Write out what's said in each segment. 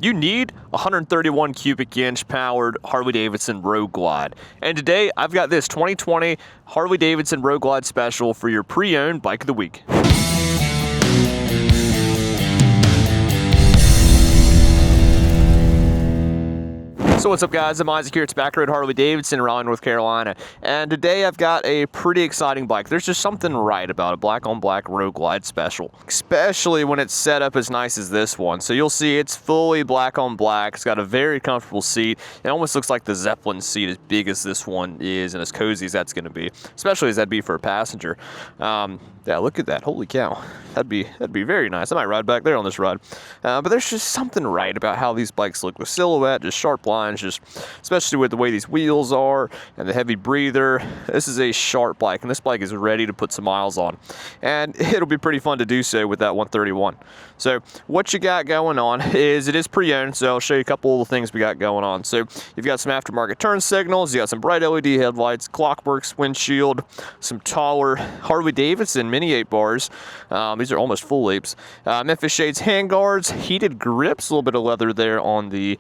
you need 131 cubic inch powered Harley-Davidson Road Glide. And today I've got this 2020 Harley-Davidson Road Glide Special for your pre-owned bike of the week. So what's up, guys? I'm Isaac here. It's Back Road Harley-Davidson, Raleigh, North Carolina. And today I've got a pretty exciting bike. There's just something right about a black-on-black Road Glide Special, especially when it's set up as nice as this one. So you'll see it's fully black-on-black. It's got a very comfortable seat. It almost looks like the Zeppelin seat, as big as this one is and as cozy as that's going to be, especially as that'd be for a passenger. Yeah, look at that. Holy cow. That'd be very nice. I might ride back there on this ride. But there's just something right about how these bikes look. The silhouette, just sharp lines, just especially with the way these wheels are and the heavy breather. This is a sharp bike, and this bike is ready to put some miles on. And it'll be pretty fun to do so with that 131. So what you got going on is it is pre-owned, so I'll show you a couple of the things we got going on. So you've got some aftermarket turn signals, you got some bright LED headlights, Clockworks windshield, some taller Harley-Davidson mini 8 bars. These are almost full apes. Memphis Shades handguards, heated grips, a little bit of leather there on the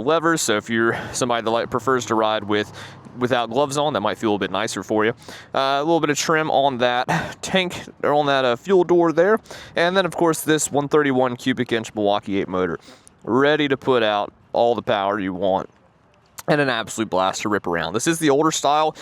levers. So if you're somebody that prefers to ride without gloves on, that might feel a little bit nicer for you. A little bit of trim on that tank, or on that fuel door there. And then, of course, this 131 cubic inch Milwaukee 8 motor, ready to put out all the power you want, and an absolute blast to rip around. This is the older style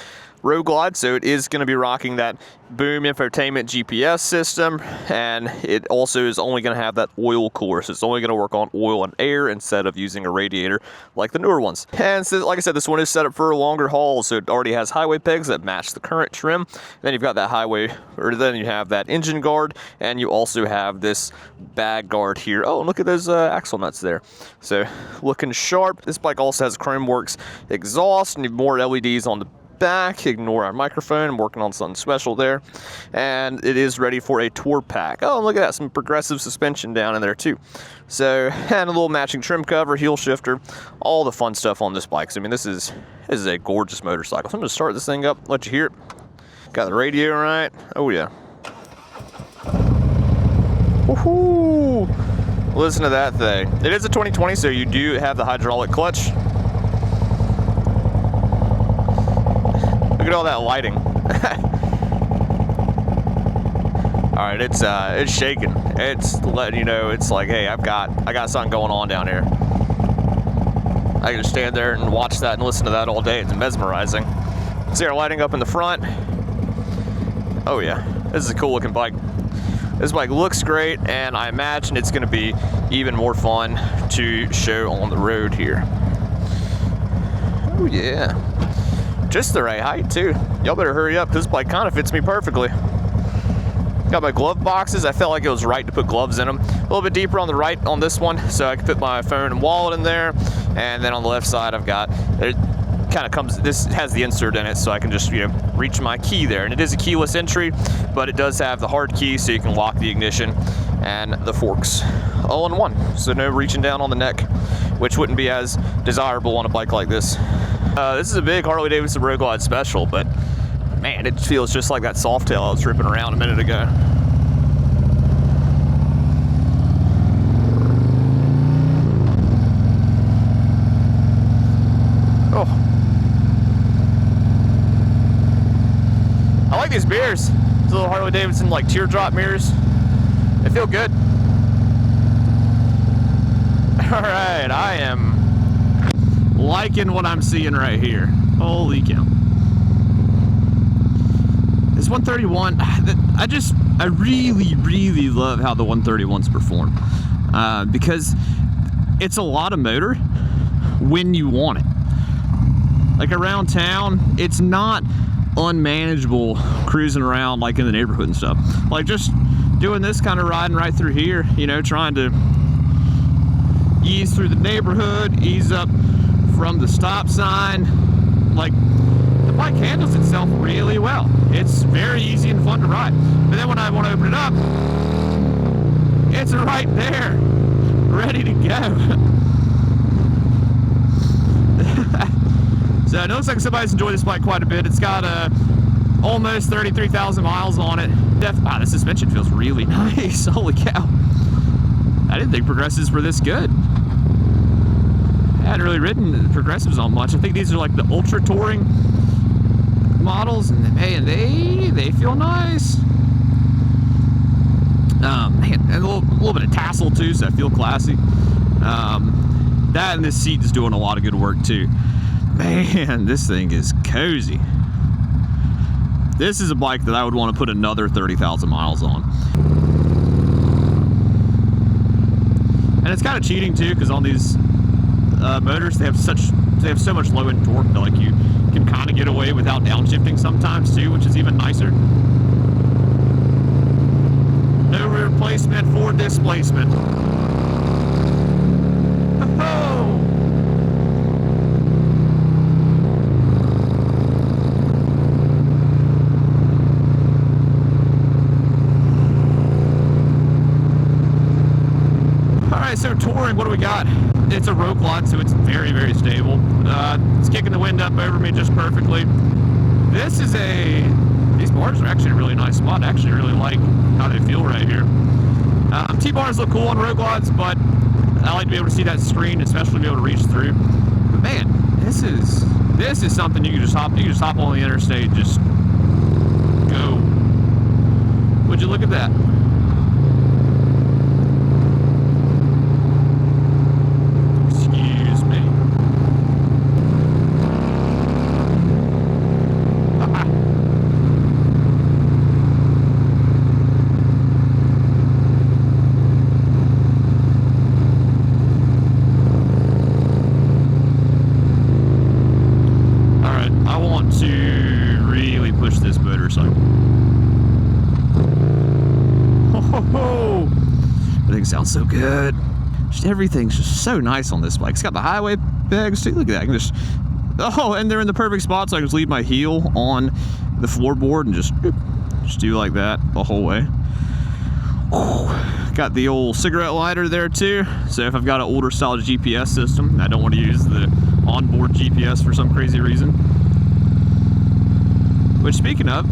Road Glide, so it is going to be rocking that Boom infotainment GPS system, and it also is only going to have that oil cooler, so it's only going to work on oil and air instead of using a radiator like the newer ones. And so, like I said, this one is set up for a longer haul, so it already has highway pegs that match the current trim. Then you've got that then you have that engine guard, and you also have this bag guard here. Oh, and look at those axle nuts there. So looking sharp. This bike also has Chromeworks exhaust and more LEDs on the back. Ignore our microphone. I'm working on something special there. And it is ready for a tour pack. Oh, look at that. Some progressive suspension down in there too. So, and a little matching trim cover, heel shifter, all the fun stuff on this bike. So, I mean, this is a gorgeous motorcycle. So I'm going to start this thing up, let you hear it. Got the radio right. Oh, yeah. Woohoo! Listen to that thing. It is a 2020, so you do have the hydraulic clutch. Look at all that lighting. All right, it's shaking. It's letting you know, it's like, hey, I got something going on down here. I can just stand there and watch that and listen to that all day. It's mesmerizing. See our lighting up in the front. Oh yeah, this is a cool looking bike. This bike looks great, and I imagine it's going to be even more fun to show on the road here. Oh yeah. Just the right height too. Y'all better hurry up, because this bike kind of fits me perfectly. Got my glove boxes. I felt like it was right to put gloves in them. A little bit deeper on the right on this one, so I can put my phone and wallet in there. And then on the left side, I've got, it kind of comes, this has the insert in it, so I can just, reach my key there. And it is a keyless entry, but it does have the hard key, so you can lock the ignition and the forks all in one. So no reaching down on the neck, which wouldn't be as desirable on a bike like this. This is a big Harley-Davidson Road Glide Special, but man, it feels just like that Softail I was ripping around a minute ago. Oh, I like these mirrors. These little Harley-Davidson like teardrop mirrors. They feel good. All right, I am liking what I'm seeing right here. Holy cow. This 131, I really love how the 131s perform. Because it's a lot of motor when you want it. Like around town, it's not unmanageable cruising around like in the neighborhood and stuff. Like just doing this kind of riding right through here, trying to ease through the neighborhood, ease up from the stop sign. Like, the bike handles itself really well. It's very easy and fun to ride. But then when I want to open it up, it's right there, ready to go. So it looks like somebody's enjoyed this bike quite a bit. It's got almost 33,000 miles on it. Wow, the suspension feels really nice. Holy cow. That didn't think progressives were this good. I hadn't really ridden progressives on much. I think these are like the ultra touring models, and man, they feel nice. Man, and a little bit of tassel too, so I feel classy. That and this seat is doing a lot of good work too. Man, this thing is cozy. This is a bike that I would want to put another 30,000 miles on. And it's kind of cheating too, because on these motors, they have so much low end torque that like you can kind of get away without downshifting sometimes too, which is even nicer. No replacement for displacement. Oh! Alright, so touring, what do we got? It's a Road Glide, so it's very, very stable. It's kicking the wind up over me just perfectly. These bars are actually a really nice spot. I actually really like how they feel right here. T-bars look cool on Road Glides, but I like to be able to see that screen, especially be able to reach through. But man, this is something you can just hop on the interstate and just go. Would you look at that? Excuse me. Sounds so good. Just everything's just so nice on this bike. It's got the highway pegs too. Look at that. I can just, and they're in the perfect spot, so I can just leave my heel on the floorboard and just do like that the whole way. Got the old cigarette lighter there too, so if I've got an older style GPS system and I don't want to use the onboard GPS for some crazy reason. Which, speaking of,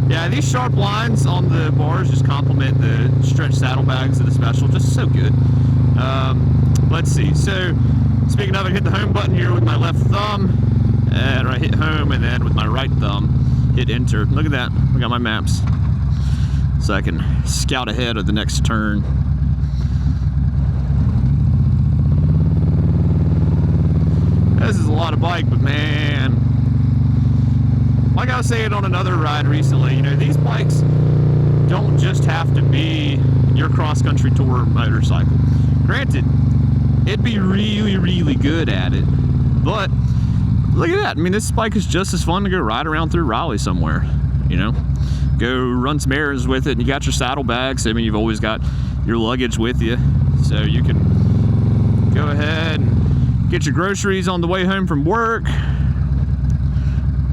yeah, these sharp lines on the bars just complement the stretch saddlebags of the Special, just so good. Let's see, so speaking of, I hit the home button here with my left thumb, and I hit home, and then with my right thumb, hit enter. Look at that, I got my maps, so I can scout ahead of the next turn. This is a lot of bike, but man, like I was saying on another ride recently, you know, these bikes don't just have to be your cross-country tour motorcycle. Granted, it'd be really, really good at it, but look at that. I mean, this bike is just as fun to go ride around through Raleigh somewhere, you know? Go run some errands with it, and you got your saddlebags. I mean, you've always got your luggage with you, so you can go ahead and get your groceries on the way home from work.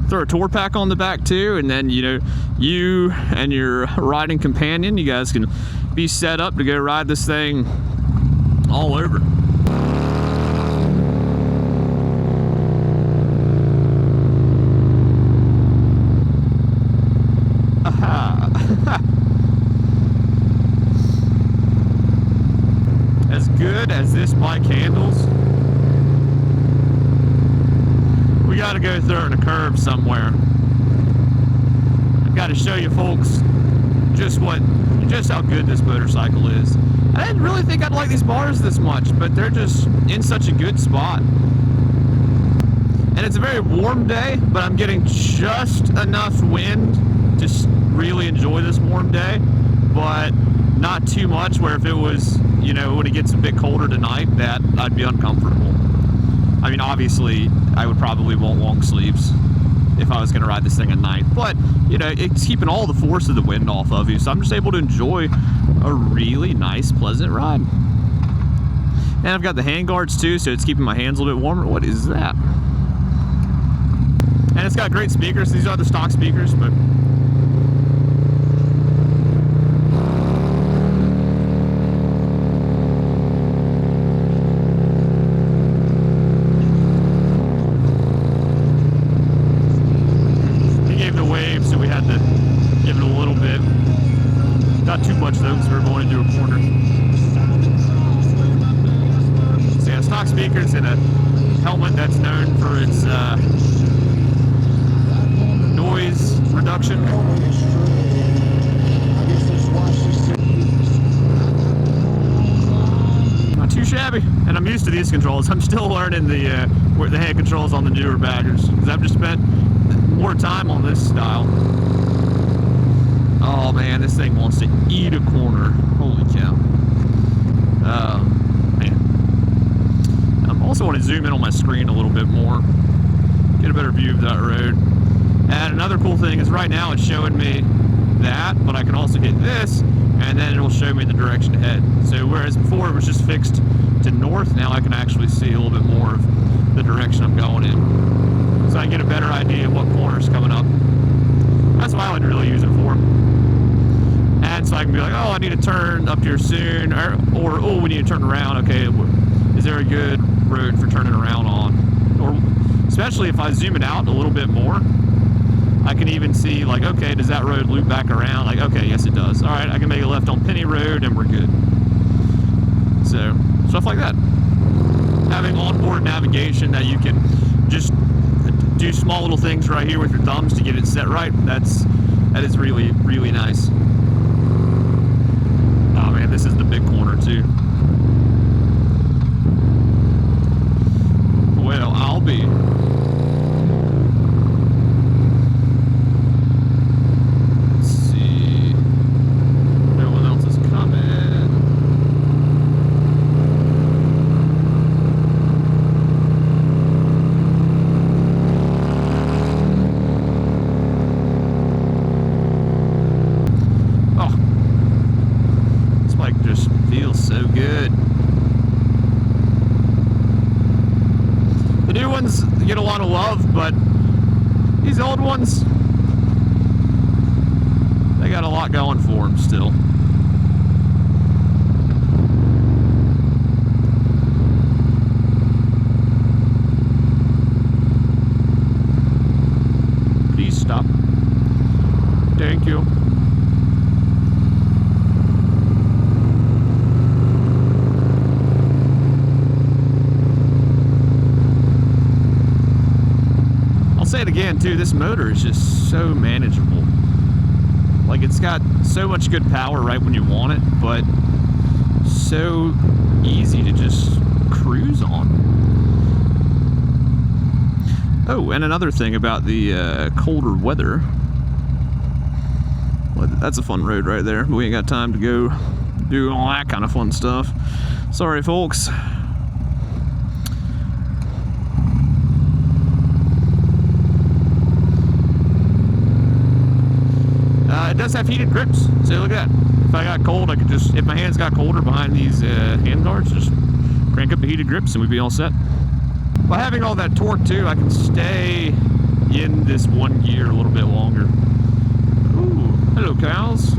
Throw a tour pack on the back too, and then, you know, you and your riding companion, you guys can be set up to go ride this thing all over. As good as this bike handles, we got to go through it in a curve somewhere. I've got to show you folks just how good this motorcycle is. I didn't really think I'd like these bars this much, but they're just in such a good spot. And it's a very warm day, but I'm getting just enough wind to really enjoy this warm day, but not too much where if it was, you know, when it gets a bit colder tonight, that I'd be uncomfortable. I mean, obviously, I would probably want long sleeves if I was going to ride this thing at night. But, you know, it's keeping all the force of the wind off of you. So I'm just able to enjoy a really nice, pleasant ride. And I've got the hand guards too, so it's keeping my hands a little bit warmer. What is that? And it's got great speakers. These are the stock speakers, but... wave, so we had to give it a little bit. Not too much though, because we were going into a corner. So yeah, stock speakers and a helmet that's known for its noise reduction. Not too shabby, and I'm used to these controls. I'm still learning the hand controls on the newer baggers, because I've just spent more time on this style. Oh man, this thing wants to eat a corner. Holy cow. Man. I also want to zoom in on my screen a little bit more, get a better view of that road. And another cool thing is right now it's showing me that, but I can also hit this, and then it'll show me the direction ahead. So whereas before it was just fixed to north, now I can actually see a little bit more of the direction I'm going in. So I get a better idea of what corner's coming up. That's what I would really use it for. And so I can be like, oh, I need to turn up here soon, or oh, we need to turn around. Okay, is there a good road for turning around on? Or especially if I zoom it out a little bit more, I can even see like, okay, does that road loop back around? Like, okay, yes it does. All right, I can make a left on Penny Road and we're good. So stuff like that. Having onboard navigation that you can just do small little things right here with your thumbs to get it set right. That is really, really nice. Oh man, this is the big corner too. Well, I'll be. Let's see. No one else is coming. Oh. This bike just feels so good. The new ones get a lot of love, but these old ones, they got a lot going for them still. Please stop. Thank you. Say it again too, this motor is just so manageable. Like, it's got so much good power right when you want it, but so easy to just cruise on. Oh, and another thing about the colder weather, well, that's a fun road right there, but we ain't got time to go do all that kind of fun stuff. Sorry folks. It does have heated grips, so look at that. If I got cold, I could just, if my hands got colder behind these hand guards, just crank up the heated grips and we'd be all set. By having all that torque too, I can stay in this one gear a little bit longer. Ooh, hello cows.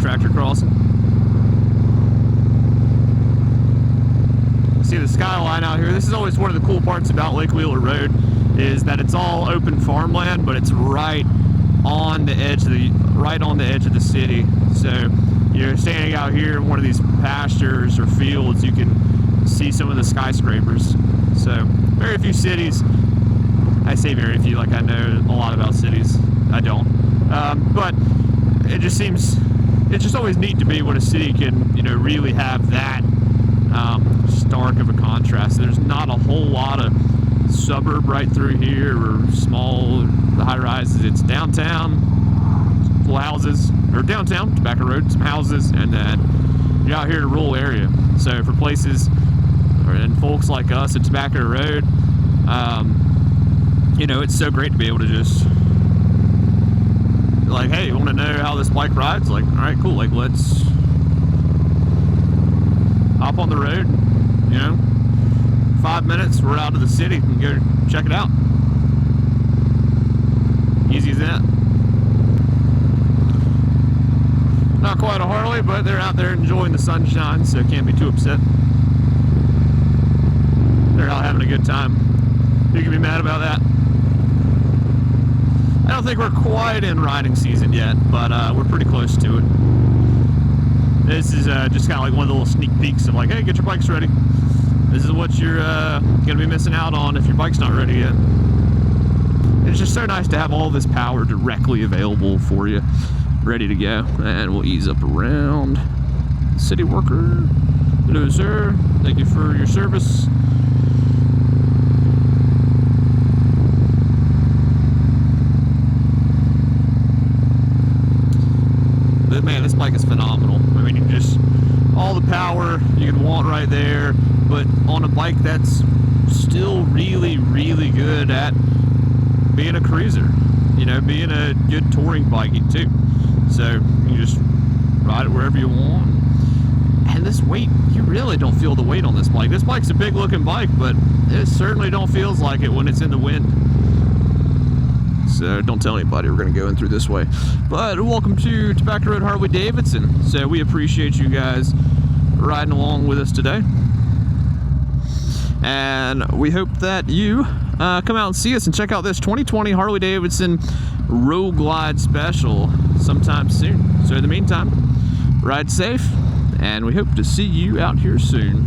Tractor crossing. See the skyline out here. This is always one of the cool parts about Lake Wheeler Road, is that it's all open farmland, but it's right on the edge of the city. So you're standing out here in one of these pastures or fields, you can see some of the skyscrapers. So very few cities, I say very few, like I know a lot about cities. I don't. But it just seems, it's just always neat to me when a city can, you know, really have that stark of a contrast. There's not a whole lot of suburb right through here, or small high rises. It's downtown, full houses, or downtown, Tobacco Road, some houses, and then you're out here in a rural area. So for places, and folks like us at Tobacco Road, you know, it's so great to be able to just, like, hey, you want to know how this bike rides? Like, all right, cool, like, let's hop on the road, you know, 5 minutes, we're out of the city, and go check it out. Easy as that. Not quite a Harley, but they're out there enjoying the sunshine, so can't be too upset. good time. You can be mad about that. I don't think we're quite in riding season yet, but we're pretty close to it. This is just kind of like one of the little sneak peeks of like, hey, get your bikes ready. This is what you're gonna be missing out on if your bike's not ready yet. It's just so nice to have all this power directly available for you, ready to go. And we'll ease up around. City worker, hello sir, thank you for your service. But man, this bike is phenomenal. I mean, you just, all the power you could want right there, but on a bike that's still really, really good at being a cruiser, you know, being a good touring bike too. So you just ride it wherever you want. And this weight, you really don't feel the weight on this bike. This bike's a big looking bike, but it certainly don't feels like it when it's in the wind. So don't tell anybody we're gonna go in through this way. But welcome to Tobacco Road Harley-Davidson. So we appreciate you guys riding along with us today. And we hope that you come out and see us and check out this 2020 Harley-Davidson Road Glide Special sometime soon. So in the meantime, ride safe, and we hope to see you out here soon.